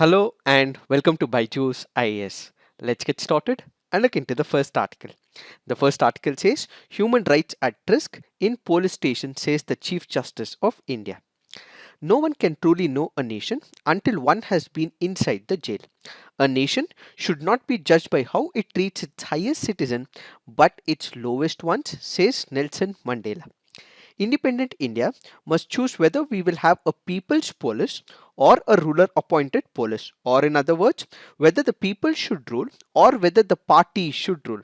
Hello and welcome to BYJU'S IAS. Let's get started and look into the first article. The first article says human rights at risk in police station, says the Chief Justice of India. No one can truly know a nation until one has been inside the jail. A nation should not be judged by how it treats its highest citizen but its lowest ones, says Nelson Mandela. Independent India must choose whether we will have a people's police or a ruler appointed police, or in other words, whether the people should rule or whether the party should rule.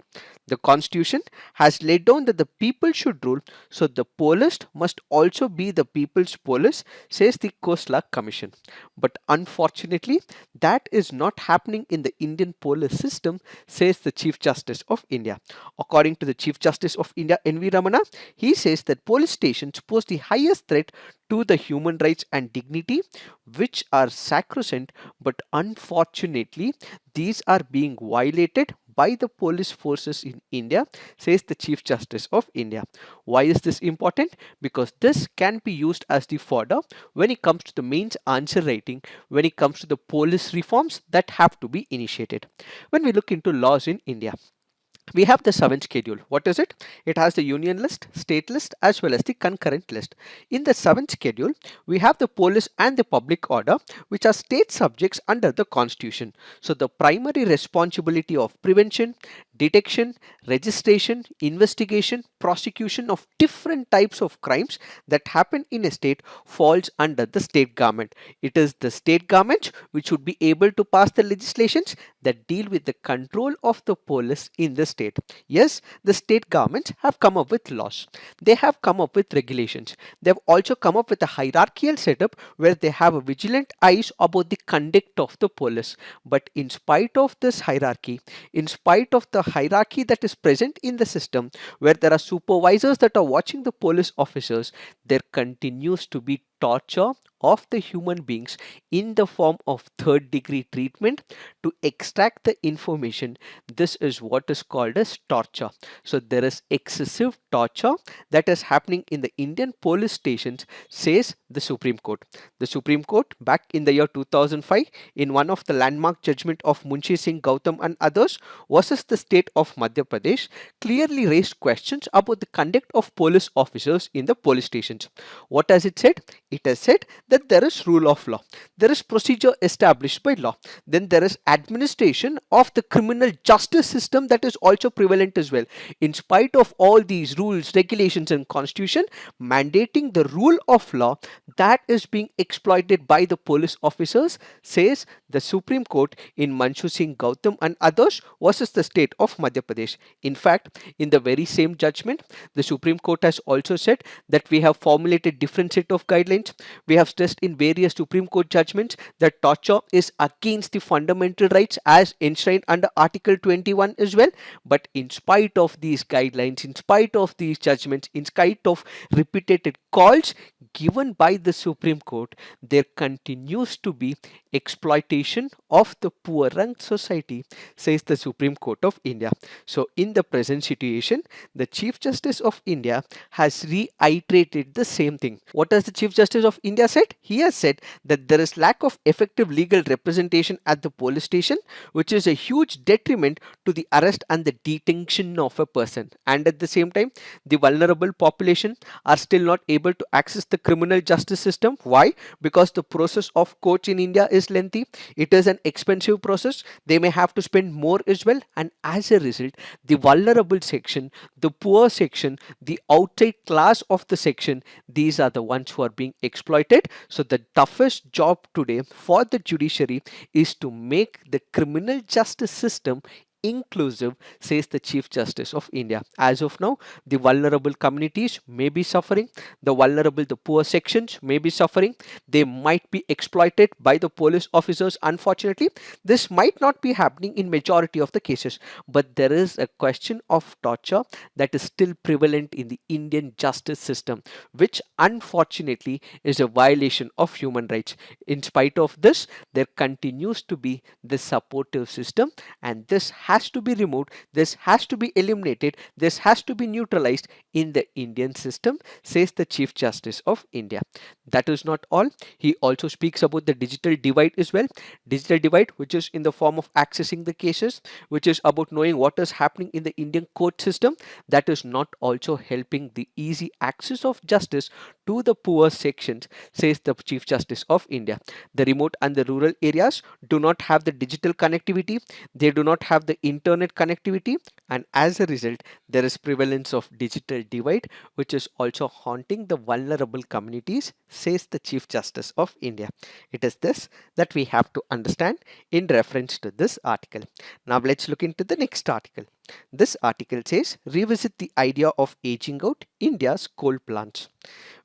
The constitution has laid down that the people should rule, so the police must also be the people's police, says the Khosla Commission. But unfortunately, that is not happening in the Indian police system, says the Chief Justice of India. According to the Chief Justice of India, N.V. Ramana, he says that police stations pose the highest threat to the human rights and dignity, which are sacrosanct, but unfortunately, these are being violated by the police forces in India, says the Chief Justice of India. Why is this important? Because this can be used as the fodder when it comes to the mains answer writing, when it comes to the police reforms that have to be initiated. When we look into laws in India, we have the 7th schedule. What is it? It has the union list, state list, as well as the concurrent list. In the 7th schedule, we have the police and the public order, which are state subjects under the constitution. So the primary responsibility of prevention, detection, registration, investigation, prosecution of different types of crimes that happen in a state falls under the state government. It is the state government which should be able to pass the legislations that deal with the control of the police in the state. Yes, the state governments have come up with laws. They have come up with regulations. They have also come up with a hierarchical setup where they have a vigilant eyes about the conduct of the police. But in spite of this hierarchy, in spite of the hierarchy that is present in the system, where there are supervisors that are watching the police officers, there continues to be torture of the human beings in the form of third degree treatment to extract the information. This is what is called as torture. So there is excessive torture that is happening in the Indian police stations, says the Supreme Court. The Supreme Court back in the year 2005, in one of the landmark judgment of Munshi Singh Gautam and others versus the state of Madhya Pradesh, clearly raised questions about the conduct of police officers in the police stations. What has it said? It has said that there is rule of law, there is procedure established by law, then there is administration of the criminal justice system that is also prevalent as well. In spite of all these rules, regulations and constitution mandating the rule of law, that is being exploited by the police officers, says the Supreme Court in Manshu Singh Gautam and others versus the state of Madhya Pradesh. In fact, in the very same judgment, the Supreme Court has also said that we have formulated different set of guidelines. We have stressed in various Supreme Court judgments that torture is against the fundamental rights as enshrined under Article 21 as well. But in spite of these guidelines, in spite of these judgments, in spite of repeated calls given by the Supreme Court, there continues to be exploitation of the poor ranked society, says the Supreme Court of India. So in the present situation, the Chief Justice of India has reiterated the same thing. What has the Chief Justice of India said? He has said that there is lack of effective legal representation at the police station, which is a huge detriment to the arrest and the detention of a person. And at the same time, the vulnerable population are still not able to access the criminal justice system. Why? Because the process of courts in India is lengthy. It is an expensive process. They may have to spend more as well. And as a result, the vulnerable section, the poor section, the outside class of the section, these are the ones who are being exploited. So the toughest job today for the judiciary is to make the criminal justice system inclusive, says the Chief Justice of India. As of now, the vulnerable communities may be suffering, the vulnerable, the poor sections may be suffering, they might be exploited by the police officers. Unfortunately, this might not be happening in majority of the cases, but there is a question of torture that is still prevalent in the Indian justice system, which unfortunately is a violation of human rights. In spite of this, there continues to be the supportive system, and this has to be removed, this has to be eliminated, this has to be neutralized in the Indian system, says the Chief Justice of India. That is not all. He also speaks about the digital divide as well. Digital divide, which is in the form of accessing the cases, which is about knowing what is happening in the Indian court system, that is not also helping the easy access of justice to the poor sections, says the Chief Justice of India. The remote and the rural areas do not have the digital connectivity, they do not have the internet connectivity, and as a result, there is prevalence of digital divide, which is also haunting the vulnerable communities, says the Chief Justice of India. It is this that we have to understand in reference to this article. Now let's look into the next article. This article says, revisit the idea of aging out India's coal plants.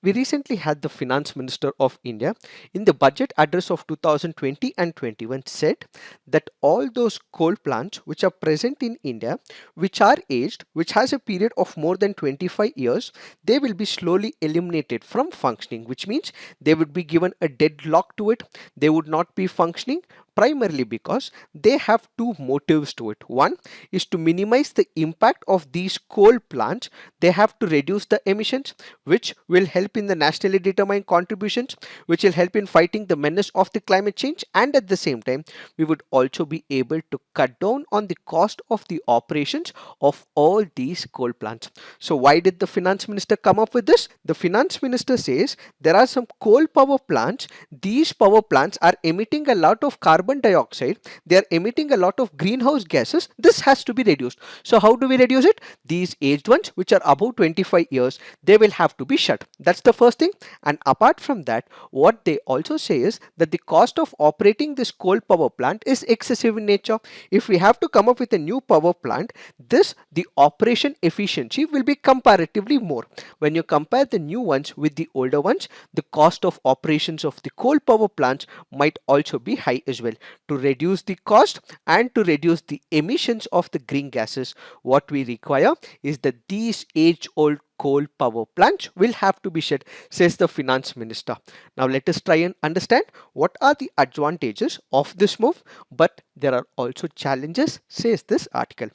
We recently had the Finance Minister of India in the budget address of 2020 and 21 said that all those coal plants which are present in India, which are aged, which has a period of more than 25 years, they will be slowly eliminated from functioning, which means they would be given a deadlock to it. They would not be functioning, primarily because they have two motives to it. One is to minimize the impact of these coal plants. They have to reduce the emissions, which will help in the nationally determined contributions, which will help in fighting the menace of the climate change, and at the same time we would also be able to cut down on the cost of the operations of all these coal plants. So why did the finance minister come up with this? The finance minister says there are some coal power plants. These power plants are emitting a lot of carbon dioxide, they are emitting a lot of greenhouse gases. This has to be reduced. So how do we reduce it? These aged ones which are above 25 years, they will have to be shut. That's the first thing. And apart from that, what they also say is that the cost of operating this coal power plant is excessive in nature. If we have to come up with a new power plant, the operation efficiency will be comparatively more. When you compare the new ones with the older ones, the cost of operations of the coal power plants might also be high as well. To reduce the cost and to reduce the emissions of the green gases, what we require is that these age-old coal power plants will have to be shut, says the finance minister. Now let us try and understand what are the advantages of this move, but there are also challenges, says this article.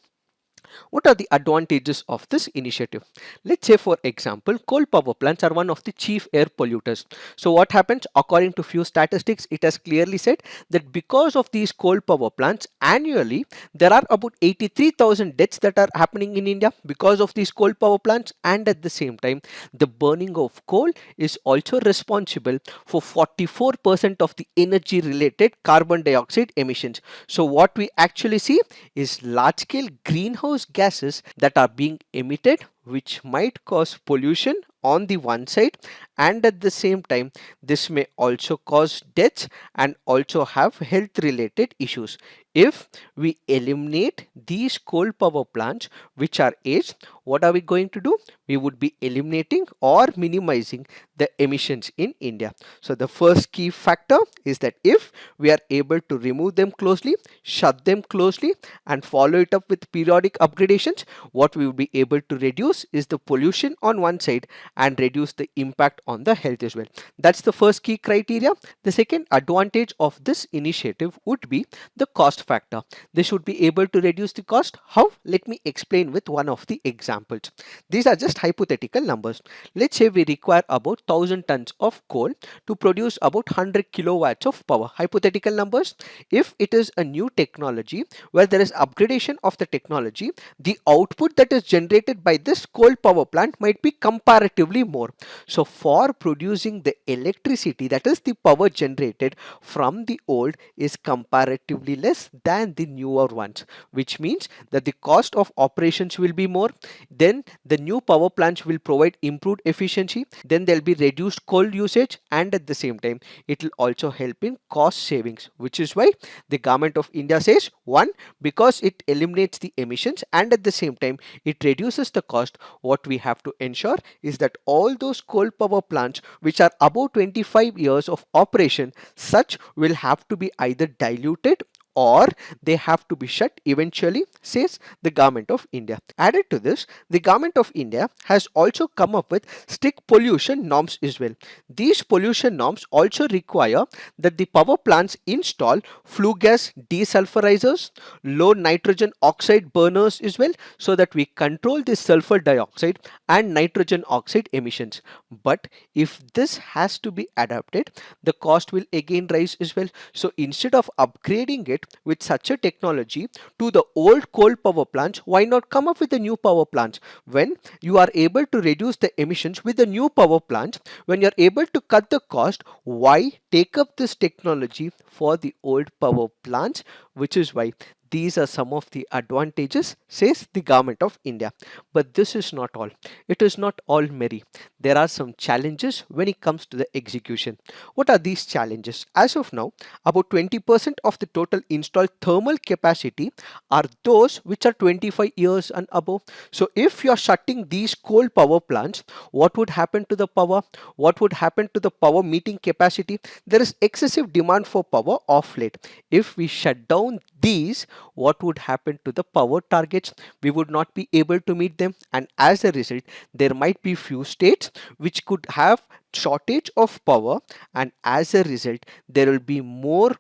What are the advantages of this initiative? Let's say, for example, coal power plants are one of the chief air polluters. So what happens? According to few statistics, it has clearly said that because of these coal power plants, annually there are about 83,000 deaths that are happening in India because of these coal power plants, and at the same time the burning of coal is also responsible for 44% of the energy related carbon dioxide emissions. So what we actually see is large scale greenhouse gases that are being emitted, which might cause pollution on the one side, and at the same time this may also cause deaths and also have health related issues. If we eliminate these coal power plants which are aged, what are we going to do? We would be eliminating or minimizing the emissions in India. So the first key factor is that if we are able to remove them closely, shut them closely, and follow it up with periodic upgradations, what we will be able to reduce is the pollution on one side and reduce the impact on the health as well. That's the first key criteria. The second advantage of this initiative would be the cost factor. They should be able to reduce the cost. How? Let me explain with one of the examples. These are just hypothetical numbers. Let's say we require about 1000 tons of coal to produce about 100 kilowatts of power. Hypothetical numbers. If it is a new technology where there is upgradation of the technology, the output that is generated by this coal power plant might be comparatively more. So for producing the electricity, that is the power generated from the old, is comparatively less than the newer ones, which means that the cost of operations will be more. Then the new power plants will provide improved efficiency, then there will be reduced coal usage, and at the same time it will also help in cost savings, which is why the government of India says, one, because it eliminates the emissions and at the same time it reduces the cost, what we have to ensure is that all those coal power plants which are above 25 years of operation, such will have to be either diluted or they have to be shut eventually, says the government of India. Added to this, the government of India has also come up with strict pollution norms as well. These pollution norms also require that the power plants install flue gas desulfurizers, low nitrogen oxide burners as well, so that we control the sulfur dioxide and nitrogen oxide emissions. But if this has to be adapted, the cost will again rise as well. So instead of upgrading it with such a technology to the old coal power plants, why not come up with the new power plants? When you are able to reduce the emissions with the new power plants, when you're able to cut the cost, why take up this technology for the old power plants? Which is why these are some of the advantages, says the government of India. But this is not all. It is not all merry. There are some challenges when it comes to the execution. What are these challenges? As of now, about 20% of the total installed thermal capacity are those which are 25 years and above. So if you are shutting these coal power plants, what would happen to the power? What would happen to the power meeting capacity? There is excessive demand for power off late. If we shut down these, what would happen to the power targets? We would not be able to meet them, and as a result, there might be few states which could have shortage of power, and as a result, there will be more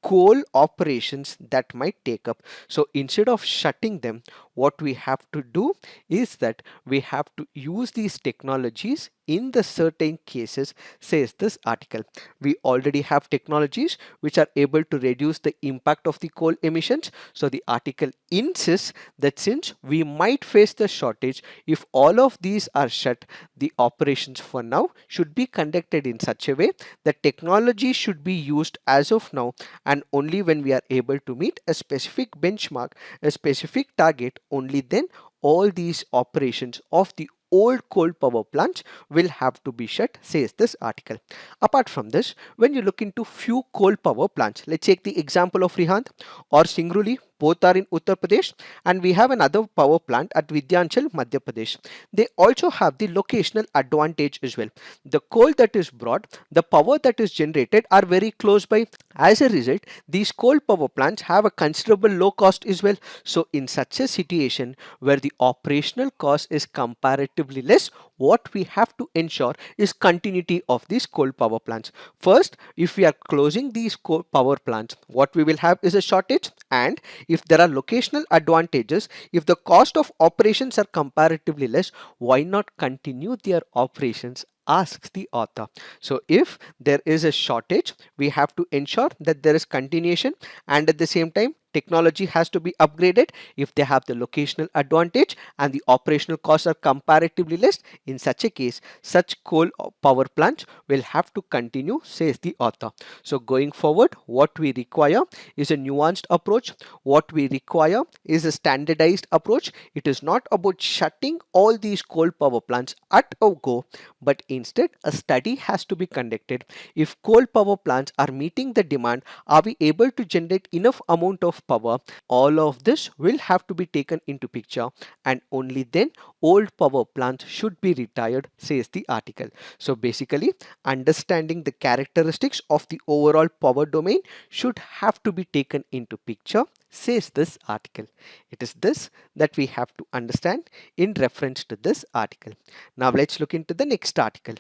coal operations that might take up. So instead of shutting them, what we have to do is that we have to use these technologies in the certain cases, says this article. We already have technologies which are able to reduce the impact of the coal emissions. So the article insists that since we might face the shortage, if all of these are shut, the operations for now should be conducted in such a way that technology should be used as of now, and only when we are able to meet a specific benchmark, a specific target, only then all these operations of the old coal power plants will have to be shut, says this article. Apart from this, when you look into few coal power plants, let's take the example of Rihand or Singrauli, both are in Uttar Pradesh, and we have another power plant at Vidyanchal, Madhya Pradesh. They also have the locational advantage as well. The coal that is brought, the power that is generated are very close by. As a result, these coal power plants have a considerable low cost as well. So in such a situation where the operational cost is comparatively less, what we have to ensure is continuity of these coal power plants. First, if we are closing these coal power plants, what we will have is a shortage, and if there are locational advantages, if the cost of operations are comparatively less, why not continue their operations, asks the author. So if there is a shortage, we have to ensure that there is continuation, and at the same time technology has to be upgraded. If they have the locational advantage and the operational costs are comparatively less, in such a case such coal power plants will have to continue, says the author. So going forward, what we require is a nuanced approach. What we require is a standardized approach. It is not about shutting all these coal power plants at a go, but instead a study has to be conducted. If coal power plants are meeting the demand, are we able to generate enough amount of power? All of this will have to be taken into picture, and only then old power plants should be retired, says the article. So basically, understanding the characteristics of the overall power domain should have to be taken into picture, says this article. It is this that we have to understand in reference to this article. Now let's look into the next article.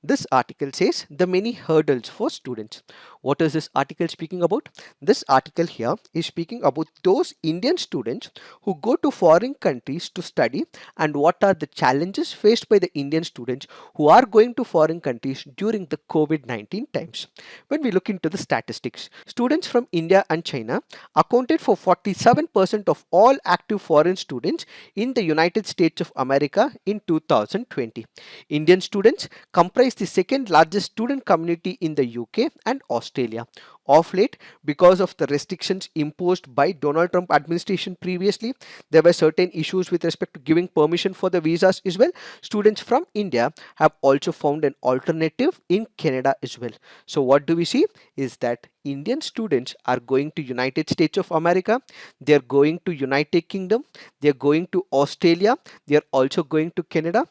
This article says the many hurdles for students. What is this article speaking about? This article here is speaking about those Indian students who go to foreign countries to study, and what are the challenges faced by the Indian students who are going to foreign countries during the COVID-19 times. When we look into the statistics, students from India and China accounted for 47% of all active foreign students in the United States of America in 2020. Indian students comprise the second largest student community in the UK and Australia. Of late, because of the restrictions imposed by Donald Trump administration previously, there were certain issues with respect to giving permission for the visas as well. Students from India have also found an alternative in Canada as well. So what do we see is that Indian students are going to United States of America, they are going to United Kingdom, they are going to Australia, they are also going to Canada.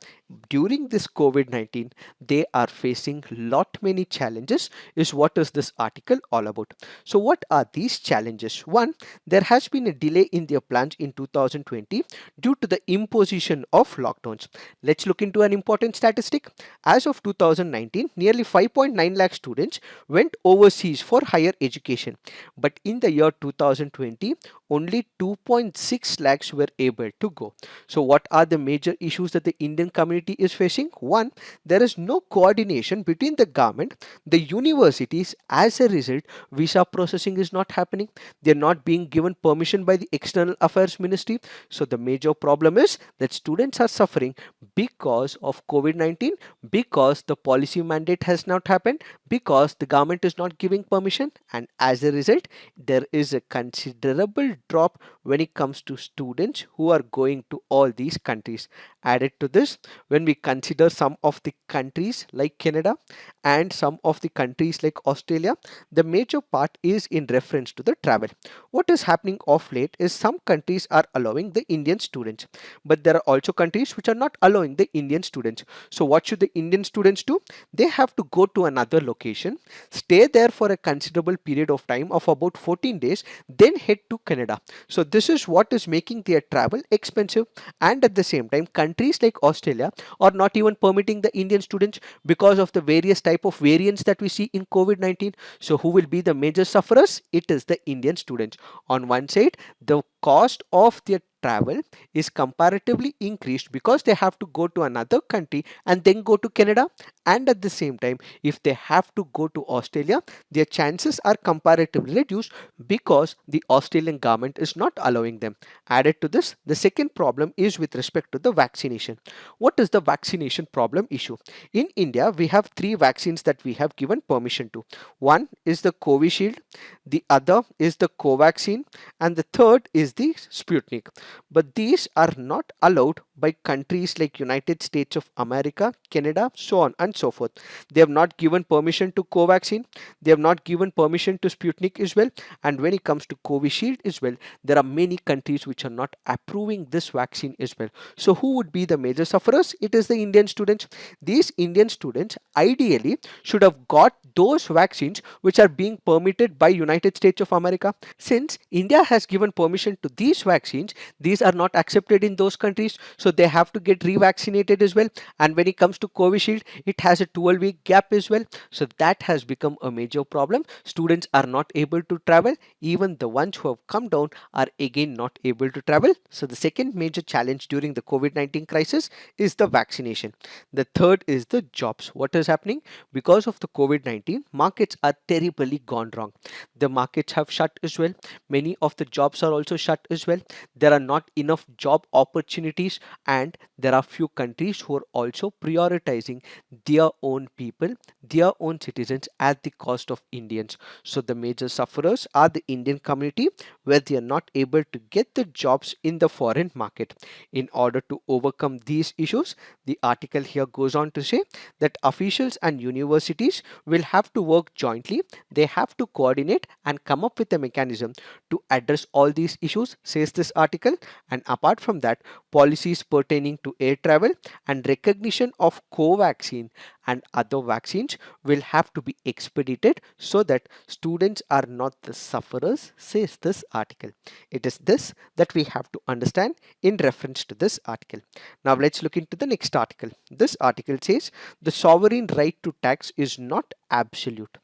During this COVID-19, they are facing lot many challenges is what is this article all about. So what are these challenges? One, there has been a delay in their plans in 2020 due to the imposition of lockdowns. Let's look into an important statistic. As of 2019, nearly 5.9 lakh students went overseas for higher education. But in the year 2020, only 2.6 lakhs were able to go. So what are the major issues that the Indian community is facing? One, there is no coordination between the government, the universities. As a result, visa processing is not happening. They're not being given permission by the External Affairs Ministry. So the major problem is that students are suffering because of COVID-19, because the policy mandate has not happened, because the government is not giving permission, and as a result, there is a considerable drop when it comes to students who are going to all these countries. Added to this, when we consider some of the countries like Canada and some of the countries like Australia, the major part is in reference to the travel. What is happening of late is some countries are allowing the Indian students, but there are also countries which are not allowing the Indian students. So what should the Indian students do? They have to go to another location, stay there for a considerable period of time of about 14 days, then head to Canada. So this is what is making their travel expensive, and at the same time countries like Australia are not even permitting the Indian students because of the various type of variants that we see in COVID-19. So who will be the major sufferers? It is the Indian students. On one side, the cost of their travel is comparatively increased because they have to go to another country and then go to Canada, and at the same time if they have to go to Australia, their chances are comparatively reduced because the Australian government is not allowing them. Added to this, the second problem is with respect to the vaccination. What is the vaccination problem issue? In India, we have three vaccines that we have given permission to. One is the Covishield, the other is the Covaxin, and the third is the Sputnik. But these are not allowed by countries like United States of America, Canada, so on and so forth. They have not given permission to Covaxin, they have not given permission to Sputnik as well, and when it comes to Covishield as well, there are many countries which are not approving this vaccine as well. So who would be the major sufferers? It is the Indian students. These Indian students ideally should have got those vaccines which are being permitted by United States of America. Since India has given permission to these vaccines, these are not accepted in those countries, so they have to get revaccinated as well. And when it comes to Covishield, it has a 12-week gap as well, so that has become a major problem. Students are not able to travel. Even the ones who have come down are again not able to travel. So the second major challenge during the COVID-19 crisis is the vaccination. The third is the jobs. What is happening? Because of the COVID-19, markets are terribly gone wrong. The markets have shut as well. Many of the jobs are also shut as well. There are not enough job opportunities, and there are few countries who are also prioritizing their own people, their own citizens at the cost of Indians. So the major sufferers are the Indian community, where they are not able to get the jobs in the foreign market. In order to overcome these issues, the article here goes on to say that officials and universities will have to work jointly. They have to coordinate and come up with a mechanism to address all these issues, says this article. And apart from that, policies pertaining to air travel and recognition of Covaxin and other vaccines will have to be expedited so that students are not the sufferers, says this article. It is this that we have to understand in reference to this article. Now let's look into the next article. This article says the sovereign right to tax is not absolute.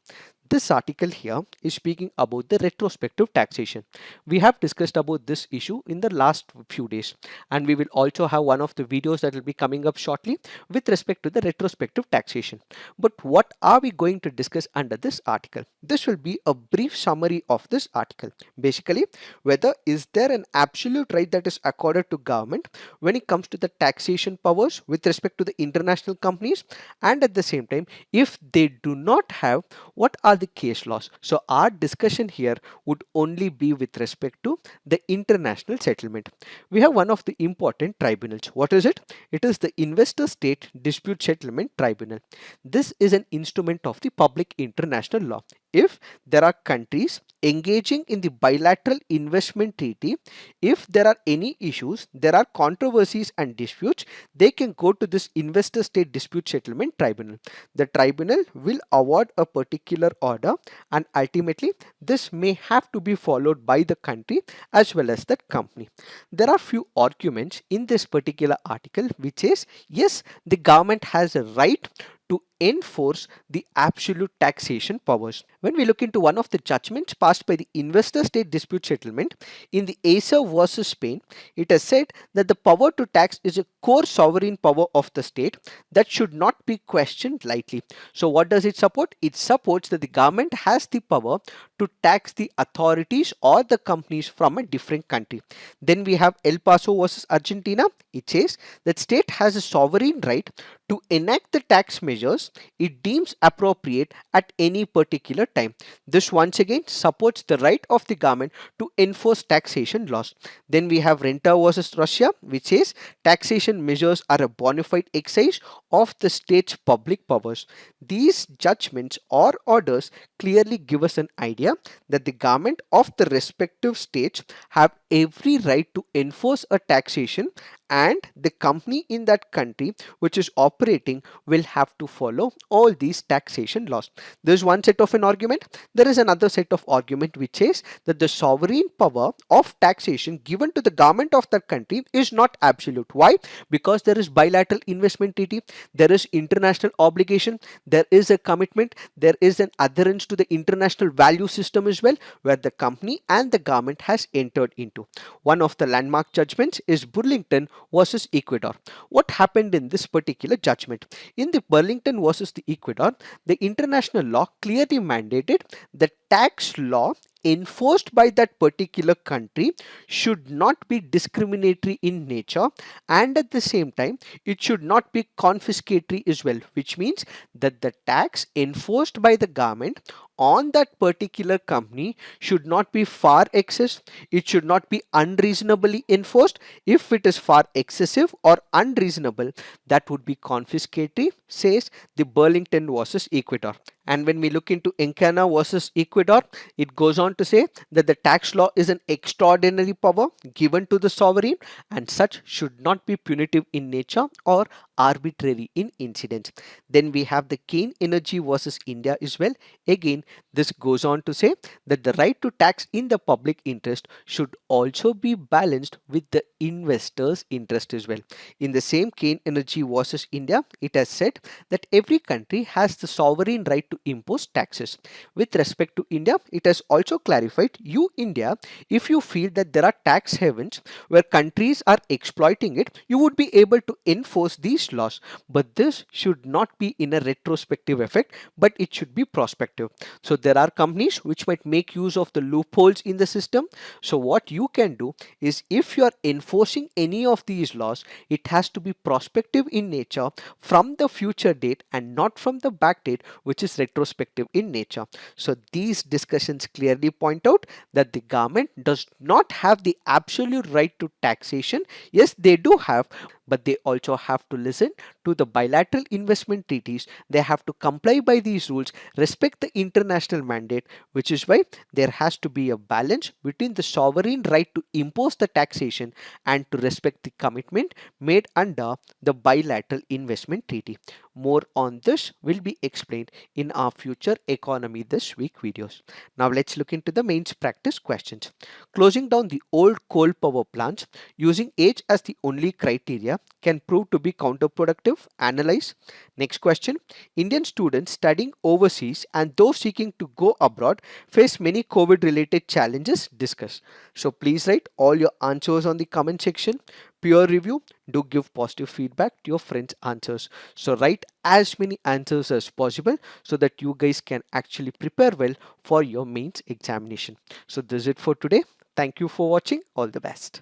This article here is speaking about the retrospective taxation. We have discussed about this issue in the last few days, and we will also have one of the videos that will be coming up shortly with respect to the retrospective taxation. But what are we going to discuss under this article? This will be a brief summary of this article. Basically, whether is there an absolute right that is accorded to government when it comes to the taxation powers with respect to the international companies, and at the same time, if they do not have, what are the case laws? So our discussion here would only be with respect to the international settlement. We have one of the important tribunals. What is it? It is the Investor State Dispute Settlement Tribunal. This is an instrument of the public international law. if there are countries engaging in the bilateral investment treaty, if there are any issues, there are controversies and disputes, they can go to this investor state dispute settlement tribunal. The tribunal will award a particular order, and ultimately this may have to be followed by the country as well as that company. There are few arguments in this particular article which is, yes, the government has a right to enforce the absolute taxation powers. When we look into one of the judgments passed by the investor state dispute settlement in the Acer versus Spain, it has said that the power to tax is a core sovereign power of the state that should not be questioned lightly. So what does it support? It supports that the government has the power to tax the authorities or the companies from a different country. Then we have El Paso versus Argentina. It says that state has a sovereign right to enact the tax measures it deems appropriate at any particular time. This once again supports the right of the government to enforce taxation laws. Then we have Renta versus Russia, which says taxation measures are a bona fide exercise of the state's public powers. These judgments or orders clearly give us an idea that the government of the respective states have every right to enforce a taxation, and the company in that country which is operating will have to follow all these taxation laws. There is one set of an argument. There is another set of argument which says that the sovereign power of taxation given to the government of that country is not absolute. Why? Because there is bilateral investment treaty, there is international obligation, there is a commitment, there is an adherence to the international value system as well, where the company and the government has entered into. One of the landmark judgments is Burlington versus Ecuador. What happened in this particular judgment? In the Burlington versus the Ecuador, the international law clearly mandated the tax law enforced by that particular country should not be discriminatory in nature, and at the same time it should not be confiscatory as well, which means that the tax enforced by the government on that particular company should not be far excess, it should not be unreasonably enforced. If it is far excessive or unreasonable, that would be confiscatory, says the Burlington versus Ecuador. And when we look into Encana versus Ecuador, it goes on to say that the tax law is an extraordinary power given to the sovereign, and such should not be punitive in nature or arbitrary in incidence. Then we have the Kane Energy versus India as well. Again, this goes on to say that the right to tax in the public interest should also be balanced with the investor's interest as well. In the same Kane Energy versus India, it has said that every country has the sovereign right to impose taxes. With respect to India, it has also clarified, you India, if you feel that there are tax havens where countries are exploiting it, you would be able to enforce these laws, but this should not be in a retrospective effect, but it should be prospective. So there are companies which might make use of the loopholes in the system. So what you can do is, if you are enforcing any of these laws, it has to be prospective in nature from the future date and not from the back date, which is retrospective in nature. So these discussions clearly point out that the government does not have the absolute right to taxation. Yes, they do have, but they also have to listen to the bilateral investment treaties. They have to comply by these rules, respect the international mandate, which is why there has to be a balance between the sovereign right to impose the taxation and to respect the commitment made under the bilateral investment treaty. More on this will be explained in our future Economy This Week videos. Now let's look into the mains practice questions. Closing down the old coal power plants using age as the only criteria can prove to be counterproductive. Analyze. Next question. Indian students studying overseas and those seeking to go abroad face many COVID related challenges. Discuss. So please write all your answers on the comment section. Peer review. Do give positive feedback to your friends' answers. So write as many answers as possible so that you guys can actually prepare well for your mains examination. So this is it for today. Thank you for watching. All the best.